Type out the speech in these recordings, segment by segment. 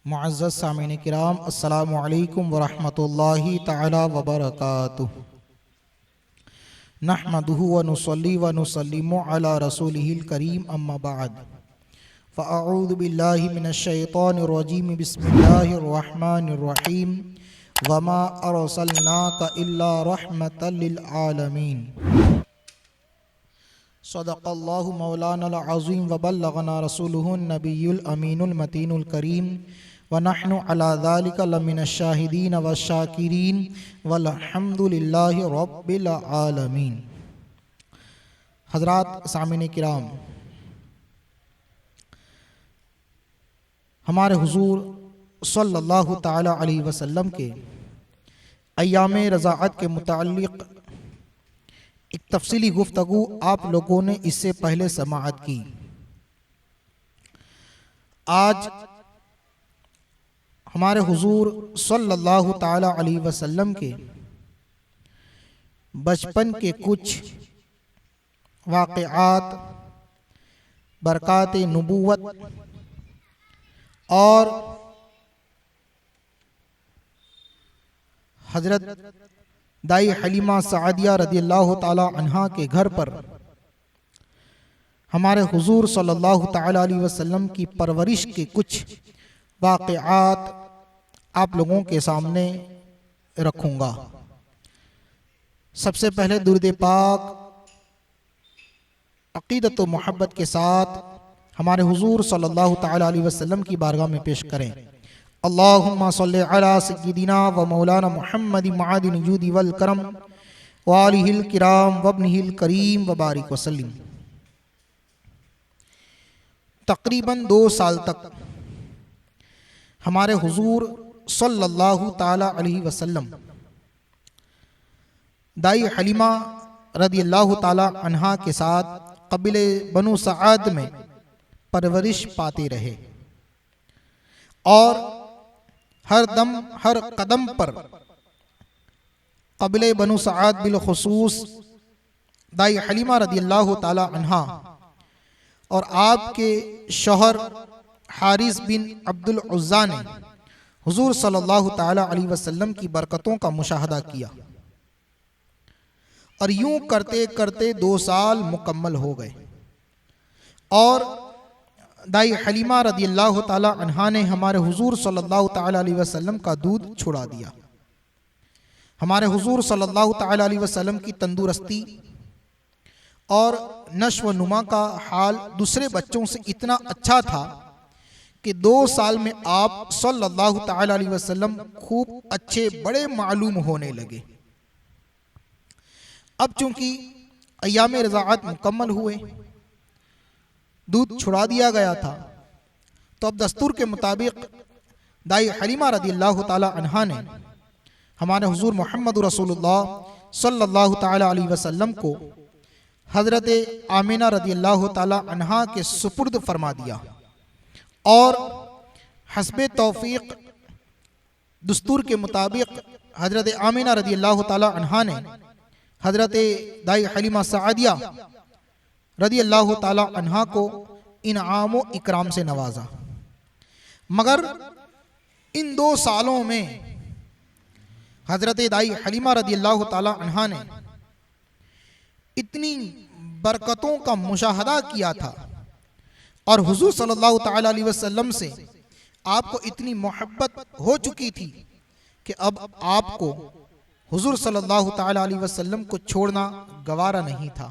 मुअज़्ज़ज़ सामीन किराम, अस्सलामु अलैकुम वरहमतुल्लाहि तआला वबरकातुहू। नहमदुहु व नुसल्ली व नुसल्लिमु अला रसूलिहिल करीम, अम्मा बाद। फ़अऊज़ु बिल्लाहि मिनश शैतानिर रजीम, बिस्मिल्लाहिर रहमानिर रहीम। वमा अरसलनाका इल्ला रहमतल लिल आलमीन। सदक़ल्लाहु मौलानल अज़ीम व बल्लगना रसूलुहुन नबियुल अमीनुल मतीनुल करीम व नहनु अला ज़ालिका लमिनश शाहिदीन व शाकिरीन वल्हम्दुलिल्लाहि रब्बिल आलमीन। हज़रात सामीन किराम, हमारे हुज़ूर सल्लल्लाहु ताला अलैहि वसल्लम के अय्याम रज़ाअत के मुताल्लिक़ एक तफसीली गुफ्तगू आप लोगों ने इससे पहले समाअत की। आज हमारे हुजूर सल्लल्लाहु ताला अलैहि वसल्लम के बचपन के कुछ वाक़िआत, बरक़ात नबूवत और हज़रत दाई हलीमा सआदिया रदियल्लाहु ताला अन्हा के घर पर हमारे हुजूर सल्लल्लाहु ताला अलैहि वसल्लम की परवरिश के कुछ वाक़िआत आप लोगों के सामने रखूँगा। सबसे पहले दुरूद पाक अक़ीदत व मोहब्बत के साथ हमारे हुजूर सल्लल्लाहु ताला अलैहि वसल्लम की बारगाह में पेश करें। अल्लाहुम्मा सल्लि अला सय्यिदिना व मौलाना मुहम्मदिन मआदिन जूदि वल करम व आलिहिल किराम व इब्निहिल करीम व बारिक वसल्लिम। तकरीबन 2 साल तक हमारे हुजूर सल्लल्लाहु ताला अलैहि वसल्लम दाई हलीमा रदियल्लाहु ताला अन्हा के साथ कबीले बनु सआद में परवरिश पाते रहे और हर दम हर कदम पर कबीले बनु सआद बिलखुसूस दाई हलीमा रदियल्लाहु ताला अन्हा और आपके शौहर हारिस बिन अब्दुल उज़्ज़ा ने हुजूर सल्लल्लाहु ताला अलैहि वसल्लम की बरकतों का मुशाहदा किया और यूं करते करते 2 साल मुकम्मल हो गए और दाई हलीमा रदियल्लाहु ताला अन्हा ने हमारे हुजूर सल्लल्लाहु ताला अलैहि वसल्लम का दूध छुड़ा दिया। हमारे हुजूर सल्लल्लाहु ताला अलैहि वसल्लम की तंदुरुस्ती और नश्व नुमा का हाल दूसरे बच्चों से इतना अच्छा था कि 2 साल में आप सल्लल्लाहु ताला अलैहि वसल्लम खूब अच्छे बड़े मालूम होने लगे। अब चूंकि अय्याम रज़ाअत मुकम्मल हुए, दूध छुड़ा दिया गया था, तो अब दस्तूर के मुताबिक दाई हलीमा रदियल्लाहु ताला अन्हा ने हमारे हुजूर मोहम्मद रसूलुल्लाह सल्लल्लाहु ताला अलैहि वसल्लम को हज़रत आमिना रदियल्लाहु ताला अन्हा के सुपुर्द फरमा दिया और हस्बे तौफीक दस्तूर के मुताबिक हज़रत आमिना रदियल्लाहु ताला अन्हा ने हज़रत दाई हलीमा सआदिया रदियल्लाहु ताला अन्हा को इनाम व इकराम से नवाजा। मगर इन 2 सालों में हज़रत दाई हलीमा रदियल्लाहु ताला अन्हा ने इतनी बरकतों का मुशाहदा किया था और हुजूर सल्लल्लाहु ताला अलैहि वसल्लम से आपको इतनी मोहब्बत हो चुकी थी कि अब आपको हुजूर सल्लल्लाहु ताला अलैहि वसल्लम को छोड़ना गवारा नहीं था।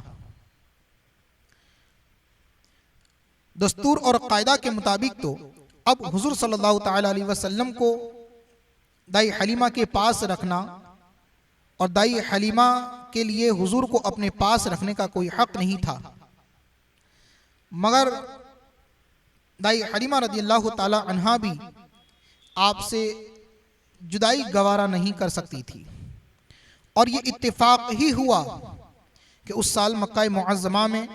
दस्तूर और कायदा के मुताबिक तो अब हुजूर सल्लल्लाहु ताला अलैहि वसल्लम को दाई हलीमा के पास रखना और दाई हलीमा के लिए हुजूर को अपने पास रखने का कोई हक नहीं था, मगर दाई हलीमा रदियल्लाहु ताला अन्हा भी आपसे जुदाई गवारा नहीं कर सकती थी और ये इत्तेफाक ही हुआ कि उस साल मक्का मुअज़्ज़मा में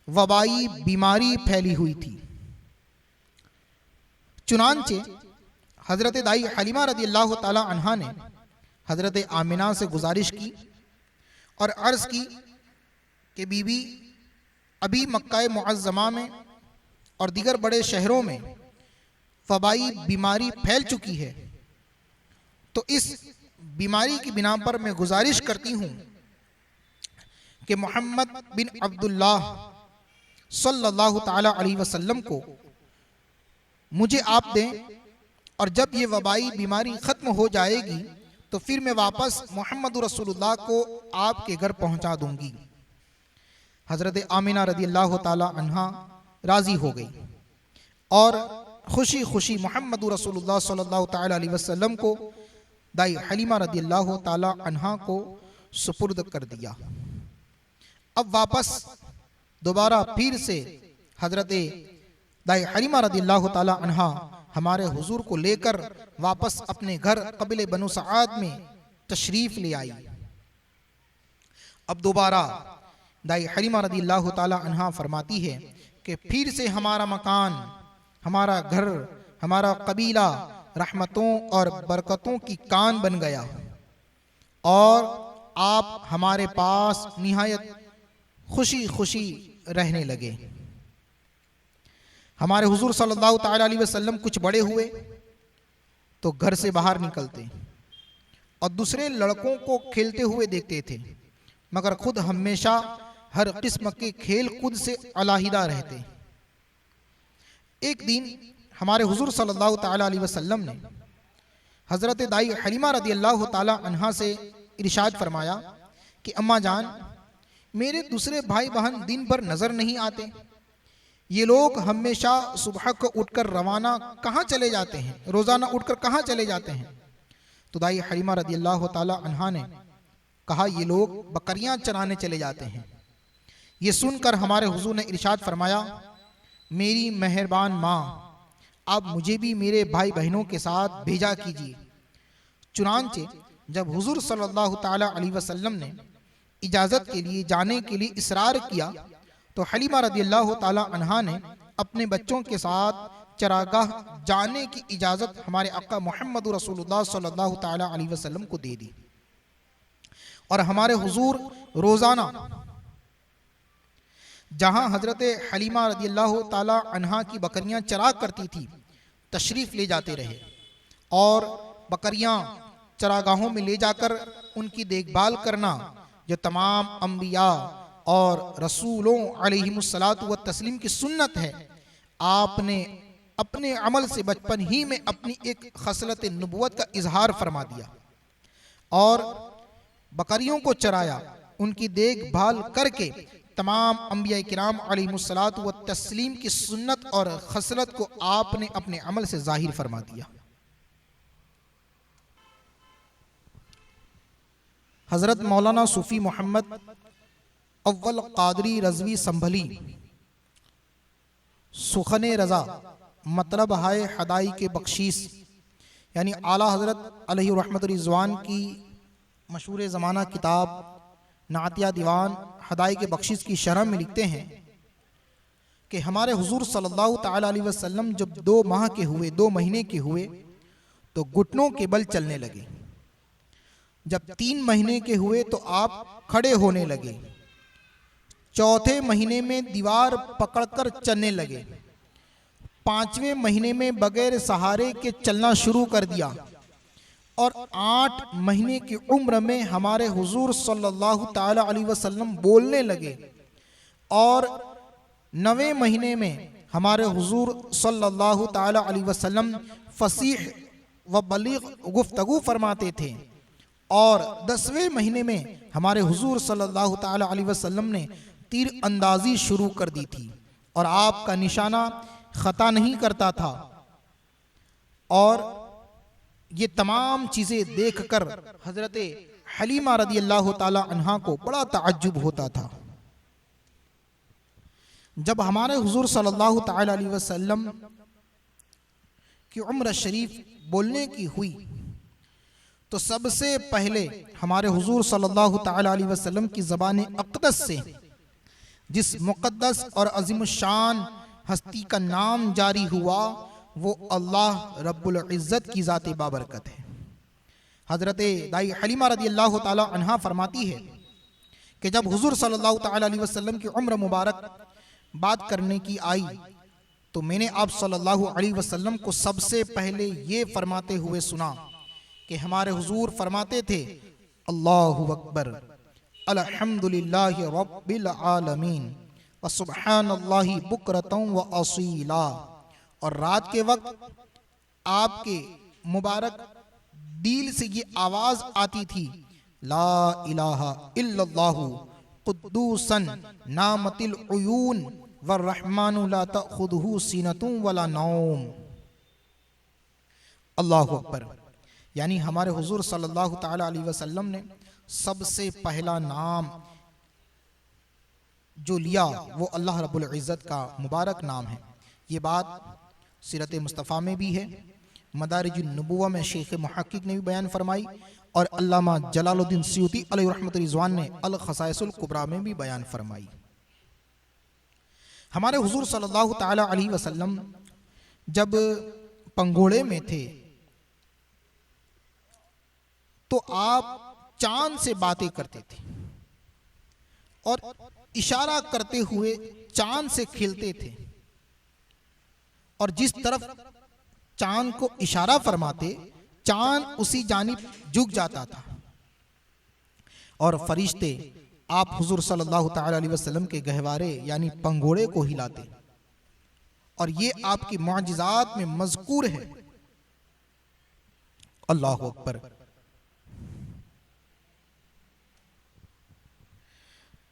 वबाई बीमारी फैली हुई थी। चुनांचे हज़रत दाई हलीमा रदियल्लाहु ताला अन्हा ने हज़रत आमिना से गुजारिश की और अर्ज़ की कि बीबी, अभी मक्का मुअज़्ज़मा में और दीगर बड़े शहरों में वबाई बीमारी फैल चुकी है, तो इस बीमारी की बिना पर मैं गुजारिश करती हूँ कि मोहम्मद बिन अब्दुल्लाह सल्लल्लाहु ताला अलैहि वसल्लम को मुझे आप दें, और जब ये वबाई बीमारी ख़त्म हो जाएगी तो फिर मैं वापस मोहम्मद रसूलुल्लाह को आपके घर पहुंचा दूंगी। हज़रत आमिना रज़ियल्लाहु ताला अन्हा राज़ी हो गई और खुशी खुशी मोहम्मद रसूलुल्लाह सल्लल्लाहु ताला अलैहि वसल्लम को दाई हलीमा रज़ियल्लाहु ताला अन्हा को सुपुर्द कर दिया। अब वापस दोबारा फिर से हज़रत दाई हलीमा रज़ियल्लाहु ताला अन्हा हमारे हुजूर को लेकर वापस अपने घर कबीले बनु सआद में तशरीफ़ ले आई। अब दोबारा दाई हलीमा रज़ियल्लाहु ताला अन्हा फरमाती है कि फिर से हमारा मकान, हमारा घर, हमारा कबीला रहमतों और बरकतों की कान बन गया और आप हमारे पास निहायत खुशी खुशी रहने लगे। हमारे हुजूर सल्लल्लाहु ताला अलैहि वसल्लम कुछ बड़े हुए तो घर से बाहर निकलते और दूसरे लड़कों को खेलते हुए देखते थे, मगर खुद हमेशा हर किस्म के खेल कूद से अलहदा रहते। एक दिन हमारे हुजूर सल्लल्लाहु ताला अलैहि वसल्लम ने हज़रत दाई हलीमा रज़ियल्लाहु ताला अन्हा से इरशाद फरमाया कि अम्मा जान, मेरे दूसरे भाई बहन दिन भर नज़र नहीं आते, ये लोग हमेशा सुबह को उठकर रवाना कहाँ चले जाते हैं, रोज़ाना उठकर कहाँ चले जाते हैं। तो दाई हलीमा रज़ियल्लाहु ताला अन्हा ने कहा, ये लोग बकरियां चराने चले जाते हैं। ये सुनकर हमारे हुजूर ने इरशाद फरमाया, मेरी मेहरबान माँ, आप मुझे भी मेरे भाई बहनों के साथ भेजा कीजिए। चुनांचे जब हुजूर सल्लल्लाहु ताला अलैहि वसल्लम ने इजाज़त के लिए जाने के लिए इसरार किया तो हलीमा रज़ियल्लाहु ताला अन्हा ने अपने बच्चों के साथ चरागाह जाने की इजाज़त हमारे आका मोहम्मद रसूलुल्लाह सल्लल्लाहु ताला अलैहि वसल्लम को दे दी और हमारे हुजूर रोज़ाना जहाँ हज़रत हलीमा रज़ियल्लाहु ताला अन्हा की बकरियाँ चरा करती थी तशरीफ़ ले जाते रहे और बकरियाँ चरागाहों में ले जाकर उनकी देखभाल करना जो तमाम अंबिया और रसूलों अलैहिमुस्सलातु व तस्लीम की सुन्नत है, आपने अपने अमल से बचपन ही में अपनी एक खसलत नबुवत का इजहार फरमा दिया और बकरियों को चराया, उनकी देखभाल करके तमाम अंबिया किराम अलैहिमुस्सलातु व तस्लीम की सुन्नत और खसलत को आपने अपने अमल से जाहिर फरमा दिया। हज़रत मौलाना सूफ़ी मोहम्मद अव्वल कादरी रज़वी संभली सुखने रज़ा मतलब हाय हदाई के बख्शीस यानी आला हज़रत अलैहि रहमत रिज़वान की मशहूर ज़माना किताब नातिया दीवान हदाई के बख्शीस की शरह में लिखते हैं कि हमारे हुजूर सल्लल्लाहु ताला अलैहि वसल्लम जब 2 माह के हुए, 2 महीने के हुए तो घुटनों के बल चलने लगे। जब 3 महीने के हुए तो आप खड़े होने लगे। चौथे महीने में दीवार पकड़कर चलने लगे। 5वें महीने में बगैर सहारे के चलना शुरू कर दिया और 8 महीने की उम्र में हमारे हुजूर सल्लल्लाहु ताला अलैहि वसल्लम बोलने लगे और 9वें महीने में हमारे हुजूर सल्लल्लाहु ताला अलैहि वसल्लम फसीह व बलीग गुफ्तगू फरमाते थे और 10वें महीने में हमारे हुजूर सल्लल्लाहु ताला अलैहि वसल्लम ने तीर अंदाजी शुरू कर दी थी और आपका निशाना खता नहीं करता था। और ये तमाम चीज़ें देखकर हज़रत हलीमा रज़ियल्लाहु ताला अन्हा को बड़ा ताज्जुब होता था। जब हमारे हुजूर सल्लल्लाहु ताला अलैहि वसल्लम की उम्र शरीफ बोलने की हुई तो सबसे पहले हमारे हुजूर सल्लल्लाहु ताला अलैहि वसल्लम की ज़बान अक़दस से जिस मुक़द्दस और अज़ीमुश्शान हस्ती का नाम जारी हुआ वो अल्लाह रब्बुल इज़्ज़त की ज़ात बाबरकत है। हज़रत दाई हलीमा रज़ियल्लाहु ताला अन्हा फरमाती है कि जब हुजूर सल्लल्लाहु ताला अलैहि वसल्लम की उम्र मुबारक बात करने की आई तो मैंने आप सल्लल्लाहु अलैहि वसल्लम को सबसे पहले ये फरमाते हुए सुना कि हमारे हुजूर फरमाते थे, अल्लाहु अकबर, अल्हम्दुलिल्लाहि रब्बिल आलमीन व सुब्हानल्लाहि बुकरतन व असीला। और रात के वक्त आपके मुबारक दिल से ये आवाज आती थी, ला इलाहा इल्लल्लाहु कुद्दूसन नामतिल उयून वर्रहमानु ला तअखुदुहु सीनतुन वला नौम। अल्लाहु अकबर। यानी हमारे हुजूर सल्लल्लाहु ताला अलैहि वसल्लम ने सबसे पहला नाम जो लिया वो अल्लाह रब्बुल इज़्ज़त का मुबारक नाम है। ये बात सीरत मुस्तफ़ा में भी है, मदारिजुन नबुव्वा में शेख मुहक्किक ने भी बयान फरमाई, और अल्लामा जलालुद्दीन सयूती अलैहि रहमतुर रिज़वान ने अल खसाइसुल कुबरा में भी बयान फरमाई। हमारे हुजूर सल्लल्लाहु ताला अलैहि वसल्लम जब पंगोड़े में थे तो आप चांद से बातें करते थे और इशारा करते हुए चांद से खेलते थे, और जिस तरफ चांद को इशारा फरमाते चांद उसी जानिब झुक जाता था, और फरिश्ते आप हुजूर सल्लल्लाहु ताला अलैहि वसल्लम के गहवारे यानी पंगोड़े को हिलाते, और ये आपकी मुअजिज़ात में मज़कूर है। अल्लाहु अकबर।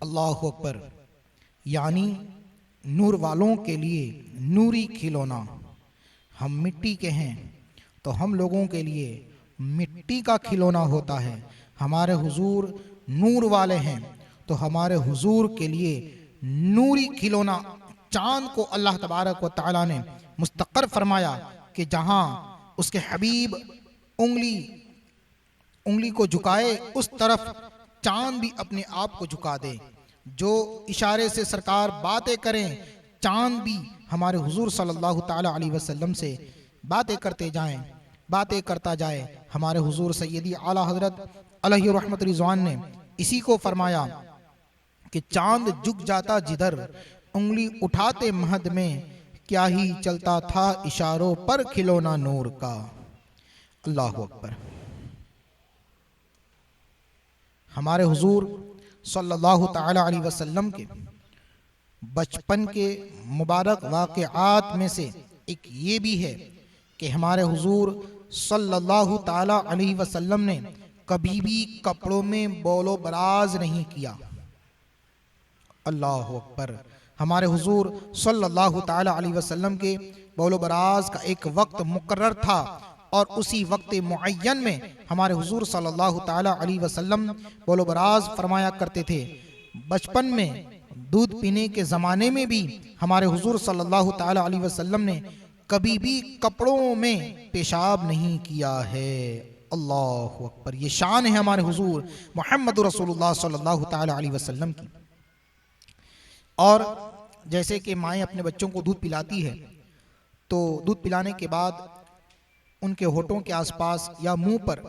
अल्लाहु अकबर। यानी नूर वालों के लिए नूरी खिलौना। हम मिट्टी के हैं तो हम लोगों के लिए मिट्टी का खिलौना होता है, हमारे हुजूर नूर वाले हैं तो हमारे हुजूर के लिए नूरी खिलौना चांद को अल्लाह तबारक व तआला ने मुस्तक़र फरमाया कि जहां उसके हबीब उंगली को झुकाए उस तरफ चांद भी अपने आप को झुका दे। जो इशारे से सरकार बातें करें चांद भी हमारे हुजूर सल्लल्लाहु ताला अलैहि वसल्लम से बातें करते जाएं, बातें करता जाए। हमारे हुजूर सैयदी आला हजरत अलैहि रहमत रिज़वान ने इसी को फरमाया कि चांद झुक जाता जिधर, उंगली उठाते महद में क्या ही चलता था इशारों पर खिलौना नूर का। अल्लाहु अकबर। हमारे हुजूर सल्लल्लाहु ताला अलैहि वसल्लम के बचपन के मुबारक वाक़िआत में से एक ये भी है कि हमारे हुजूर सल्लल्लाहु ताला अलैहि वसल्लम ने कभी भी कपड़ों में बोलो बराज नहीं किया। अल्लाहु अकबर। हमारे हुजूर सल्लल्लाहु ताला अलैहि वसल्लम के बोलो बराज का एक वक्त मुकर्रर था, और उसी वक्त मुअय्यन में हमारे हुजूर सल्लल्लाहु ताला अलैहि वसल्लम बोलो बराज फरमाया करते थे। बचपन में दूध पीने के ज़माने में भी हमारे हुजूर सल्लल्लाहु ताला अलैहि वसल्लम ने कभी भी कपड़ों में पेशाब नहीं किया है। अल्लाहु अकबर। ये शान है हमारे हुजूर मुहम्मद रसूलुल्लाह सल्लल्लाहु ताला अलैहि वसल्लम की। और जैसे कि माएँ अपने बच्चों को दूध पिलाती है तो दूध पिलाने के बाद उनके होठों के आसपास या मुंह पर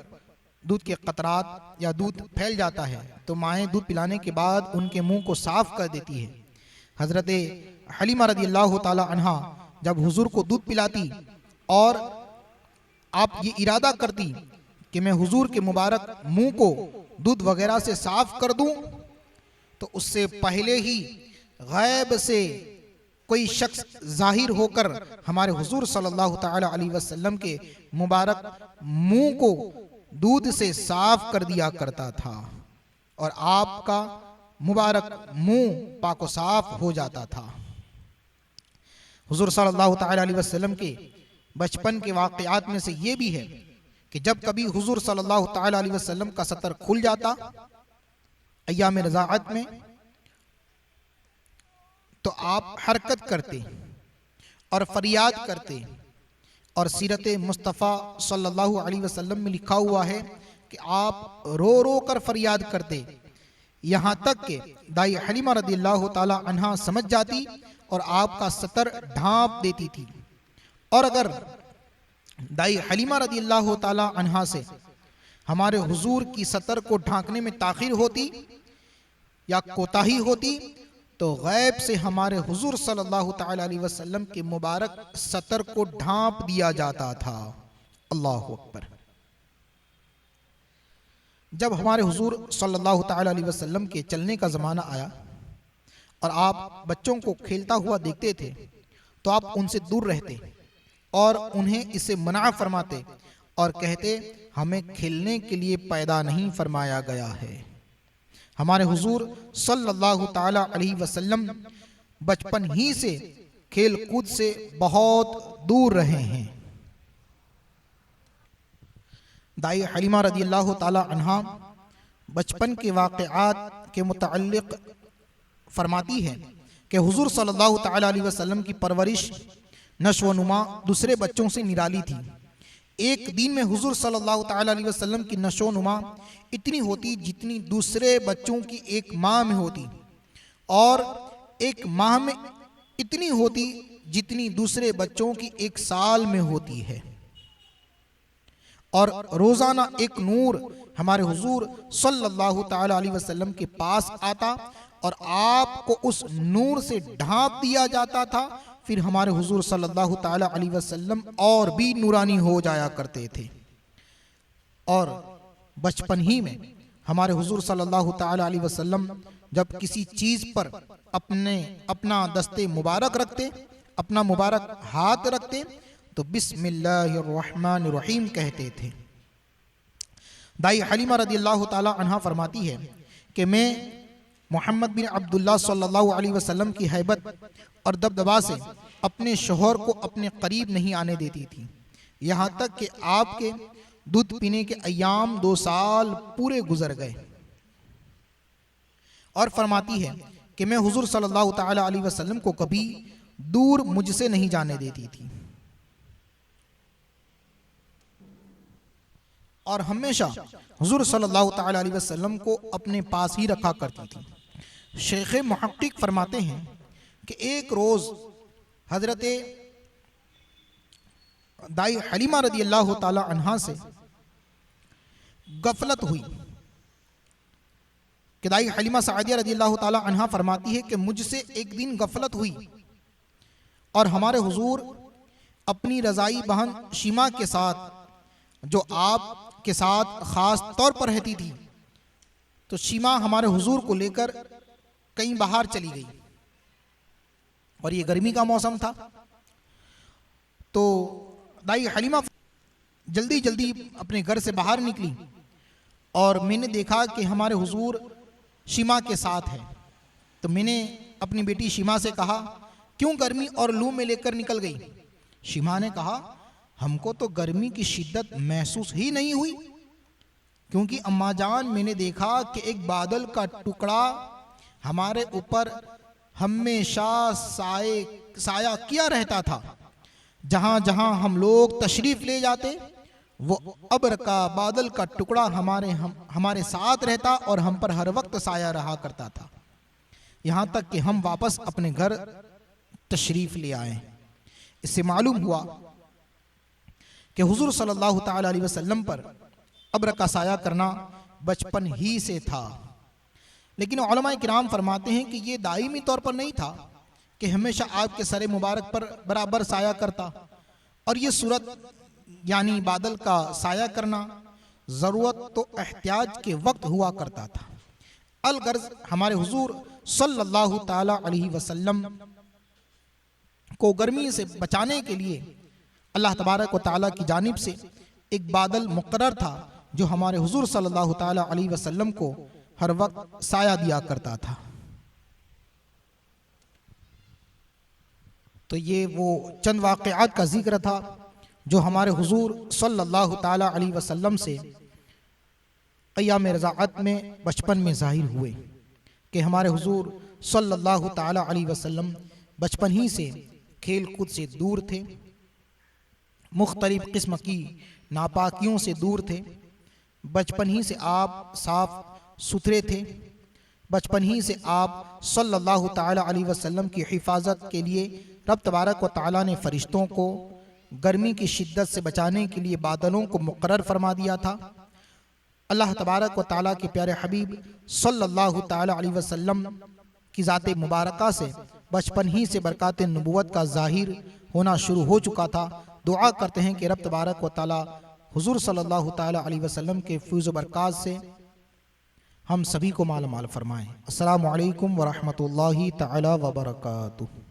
दूध के कतरात या दूध फैल जाता है तो माएँ दूध पिलाने के बाद उनके मुंह को साफ कर देती है। हज़रत हलीमा रज़ियल्लाहु ताला अन्हा जब हुजूर को दूध पिलाती और आप ये इरादा करती कि मैं हुजूर के मुबारक मुंह को दूध वगैरह से साफ कर दूं, तो उससे पहले ही गैब से कोई शख्स जाहिर होकर हमारे हुजूर सल्लल्लाहु ताला अलैहि वसल्लम के मुबारक मुंह को दूध से साफ कर दिया करता था और आपका मुबारक मुंह पाको साफ हो जाता था। हुजूर सल्लल्लाहु ताला अलैहि वसल्लम के बचपन के वाक़ियात में से ये भी है कि जब कभी हुजूर सल्लल्लाहु ताला अलैहि वसल्लम का सतर खुल जाता अय्याम रज़ाअत में, तो आप हरकत करते और फरियाद करते, और सीरत मुस्तफ़ा सल्लल्लाहु अलैहि वसल्लम में लिखा हुआ है कि आप रो रो कर फरियाद करते, यहाँ तक कि दाई हलीमा रज़ियल्लाहु ताला अन्हा समझ जाती और आपका सतर ढांप देती थी। और अगर दाई हलीमा रज़ियल्लाहु ताला अन्हा से हमारे हुजूर की सतर को ढांकने में ताखीर होती या कोताही होती तो गैब से हमारे हुजूर सल्लल्लाहु ताला अलैहि वसल्लम के मुबारक सतर को ढांप दिया जाता था। अल्लाह अकबर। जब हमारे हुजूर सल्लल्लाहु ताला अलैहि वसल्लम के चलने का ज़माना आया और आप बच्चों को खेलता हुआ देखते थे तो आप उनसे दूर रहते और उन्हें इसे मना फरमाते और कहते, हमें खेलने के लिए पैदा नहीं फरमाया गया है। हमारे हुजूर सल्लल्लाहु ताला अलैहि वसल्लम बचपन ही से खेल कूद से बहुत दूर रहे हैं। दाई हलीमा रदियल्लाहु ताला अन्हा बचपन के वाक़यात के मुतअल्लिक़ फरमाती है कि हुजूर सल्लल्लाहु ताला अलैहि वसल्लम की परवरिश नश्व नुमा दूसरे बच्चों से निराली थी। एक दिन में हुजूर सल्लल्लाहु ताला अलैहि वसल्लम की नशो नुमा इतनी होती जितनी दूसरे बच्चों की एक माह में होती, और एक माह में इतनी होती जितनी दूसरे बच्चों की एक साल में होती है। और रोज़ाना एक नूर हमारे हुजूर सल्लल्लाहु ताला अलैहि वसल्लम के पास आता और आपको उस नूर से ढांप दिया जाता था। फिर हमारे हुजूर सल्लल्लाहु ताला अलैहि वसल्लम और भी नूरानी हो जाया करते थे। और बचपन ही में हमारे हुजूर सल्लल्लाहु ताला अलैहि वसल्लम जब किसी चीज़ पर अपना दस्ते मुबारक रखते, अपना मुबारक हाथ रखते, तो बिस्मिल्लाहिर्रहमानिर्रहीम कहते थे। दाई हलीमा रदियल्लाहु ताला अन्हा फरमाती है कि मैं मोहम्मद बिन अब्दुल्लाह सल्लल्लाहु अलैहि वसल्लम की हैबत और दबदबा से अपने शोहर को अपने करीब नहीं आने देती थी, यहाँ तक कि आपके दूध पीने के अय्याम 2 साल पूरे गुजर गए। और फरमाती है कि मैं हुजूर सल्लल्लाहु ताला अलैहि वसल्लम को कभी दूर मुझसे नहीं जाने देती थी और हमेशा हुजूर सल्लल्लाहु ताला अलैहि वसल्लम को अपने पास ही रखा करती थी। शेख मुहक्किक फरमाते हैं कि एक रोज़ हजरत दाई हलीमा रदियल्लाहु ताला अन्हा से गफलत हुई कि दाई हलीमा सआदिया रदियल्लाहु ताला अन्हा फरमाती है कि मुझसे एक दिन गफलत हुई और हमारे हुजूर अपनी रज़ाई बहन शीमा के साथ, जो आप के साथ ख़ास तौर पर रहती थी, तो शीमा हमारे हुजूर को लेकर कहीं बाहर चली गई और ये गर्मी का मौसम था। तो दाई हलीमा जल्दी जल्दी अपने घर से बाहर निकली और मैंने देखा कि हमारे हुजूर शीमा के साथ है। तो मैंने अपनी बेटी शीमा से कहा, क्यों गर्मी और लू में लेकर निकल गई? शीमा ने कहा, हमको तो गर्मी की शिद्दत महसूस ही नहीं हुई, क्योंकि अम्मा जान मैंने देखा कि एक बादल का टुकड़ा हमारे ऊपर हमेशा साया किया रहता था। जहाँ जहाँ हम लोग तशरीफ ले जाते वो अब्र का बादल का टुकड़ा हमारे साथ रहता और हम पर हर वक्त साया रहा करता था, यहाँ तक कि हम वापस अपने घर तशरीफ ले आए। इससे मालूम हुआ कि हुजूर सल्लल्लाहु ताला अलैहि वसल्लम पर अब्र का साया करना बचपन ही से था। लेकिन उलमाए किराम फरमाते हैं कि ये दायमी तौर पर नहीं था कि हमेशा आपके सरे मुबारक पर बराबर साया करता, और ये सूरत यानी बादल का साया करना ज़रूरत तो एहतियाज के वक्त हुआ करता था। अलगर्ज हमारे हुजूर सल्लल्लाहु ताला अलैहि वसल्लम को गर्मी से बचाने के लिए अल्लाह तबारक व ताला की जानिब से एक बादल मुकर्रर था जो हमारे हुजूर सल्लल्लाहु ताला अलैहि वसल्लम को हर वक्त साया दिया करता था। तो ये वो चंद वाक़यात का जिक्र था जो हमारे हुजूर सल्लल्लाहु ताला अलैहि वसल्लम से क़याम रज़ाअत में बचपन में ज़ाहिर हुए कि हमारे हुजूर सल्लल्लाहु ताला अलैहि वसल्लम बचपन ही से खेल कूद से दूर थे, मुख्तलिफ किस्म की नापाकियों से दूर थे। बचपन ही से आप साफ सुथरे थे। बचपन ही से आप सल्लल्लाहु ताला अलैहि वसल्लम की हिफाजत के लिए रब तबारक व ताला ने फ़रिश्तों को गर्मी की शिद्दत से बचाने के लिए बादलों को मुकर्रर फरमा दिया था। अल्लाह तबारक व ताला के प्यारे हबीब सल्लल्लाहु ताला अलैहि वसल्लम की ज़ात मुबारका से बचपन ही से बरक़ात नबूवत का ज़ाहिर होना शुरू हो चुका था। दुआ करते हैं कि रब तबारक व तआला हुज़ूर सल्लल्लाहु तआला अलैहि वसल्लम के फ़ैज़ व बरक़ात से हम सभी को माल माल फरमाएँ। अस्सलामु अलैकुम व रहमतुल्लाहि तआला व बरकातुहू।